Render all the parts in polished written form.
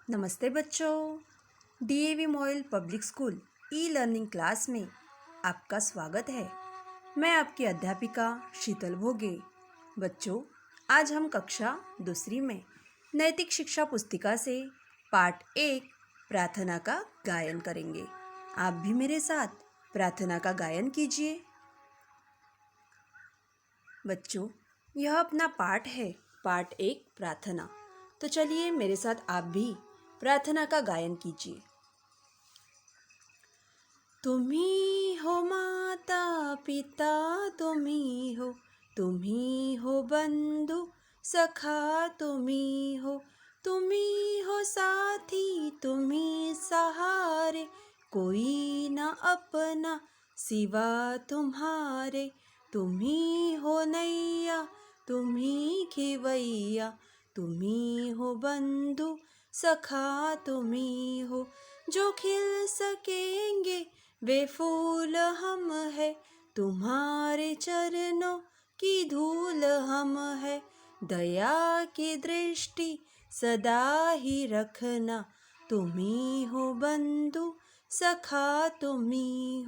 नमस्ते बच्चों, DAV model public school e learning class में आपका स्वागत है। मैं आपकी अध्यापिका शीतल भोगे। बच्चों, आज हम कक्षा दूसरी में नैतिक शिक्षा पुस्तिका से पाठ 1 प्रार्थना का गायन करेंगे। आप भी मेरे साथ प्रार्थना का गायन कीजिए। बच्चों, यह अपना पाठ है, पाठ 1 प्रार्थना। तो चलिए मेरे साथ आप भी प्रार्थना का गायन कीजिए। तुम्ही हो माता पिता, तुम्ही हो बंधु सखा, तुम्ही हो साथी, तुम्ही सहारे, कोई न अपना सिवा तुम्हारे। तुम्ही हो नैया, तुम्ही खिवैया, तुम्ही हो बंधु सखा, तुम्ही हो। जो खिल सकेंगे वे फूल हम है, तुम्हारे चरणों की धूल हम है। दया की दृष्टि सदा ही रखना, तुम्ही हो बंधु सखा, तुम्ही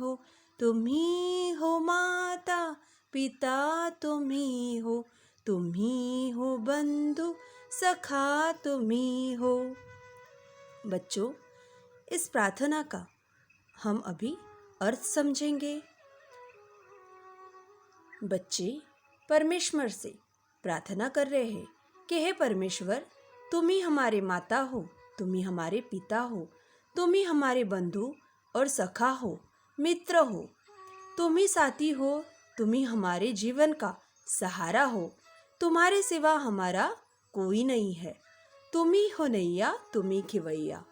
हो माता पिता, तुम्ही हो बंधु सखा, तुम्ही हो। बच्चों, इस प्रार्थना का हम अभी अर्थ समझेंगे। बच्चे परमेश्वर से प्रार्थना कर रहे हैं कि हे परमेश्वर, तुम ही हमारे माता हो, तुम ही हमारे पिता हो, तुम ही हमारे बंधु और सखा हो, मित्र हो, तुम ही साथी हो, तुम ही हमारे जीवन का सहारा हो। तुम्हारे सिवा हमारा कोई नहीं है। तुम ही हो नैया, तुम ही खिवैया।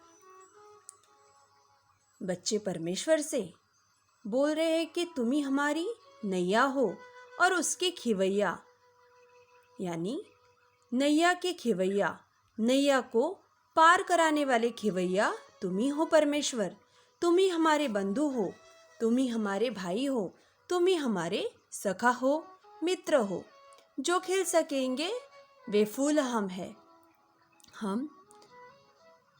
बच्चे परमेश्वर से बोल रहे हैं कि तुम ही हमारी नैया हो और उसके खिवैया, यानी नैया के खिवैया, नैया को पार कराने वाले खिवैया तुम ही हो परमेश्वर। तुम ही हमारे बंधु हो, तुम ही हमारे भाई हो, तुम ही हमारे सखा हो, मित्र हो। जो खिल सकेंगे वे फूल हम हैं। हम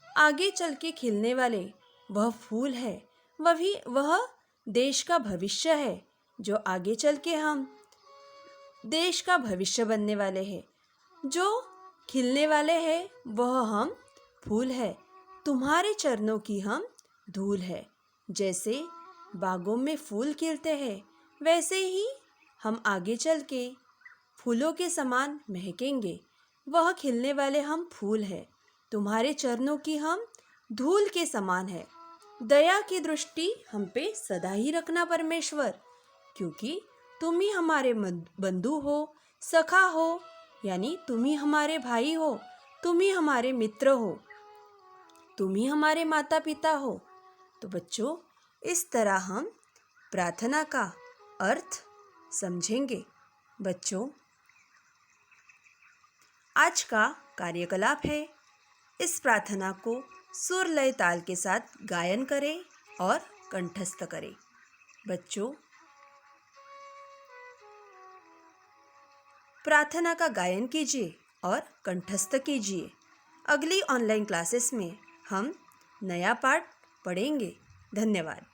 आगे चल के खिलने वाले वह फूल है, वह देश का भविष्य है। जो आगे चल के हम देश का भविष्य बनने वाले हैं, जो खिलने वाले हैं, वह हम फूल है। तुम्हारे चरणों की हम धूल है। जैसे बागों में फूल खिलते हैं, वैसे ही हम आगे चल के फूलों के समान महकेंगे। वह खिलने वाले हम फूल है। तुम्हारे चरणों की हम धूल के समान है। दया की दृष्टि हम पे सदा ही रखना परमेश्वर, क्योंकि तुम ही हमारे बंधु हो, सखा हो, यानी तुम ही हमारे भाई हो, तुम ही हमारे मित्र हो, तुम ही हमारे माता पिता हो। तो बच्चों, इस तरह हम प्रार्थना का अर्थ समझेंगे। बच्चों, आज का कार्यकलाप है, इस प्रार्थना को सुर लय ताल के साथ गायन करें और कंठस्थ करें। बच्चों, प्रार्थना का गायन कीजिए और कंठस्थ कीजिए। अगली ऑनलाइन क्लासेस में हम नया पाठ पढ़ेंगे। धन्यवाद।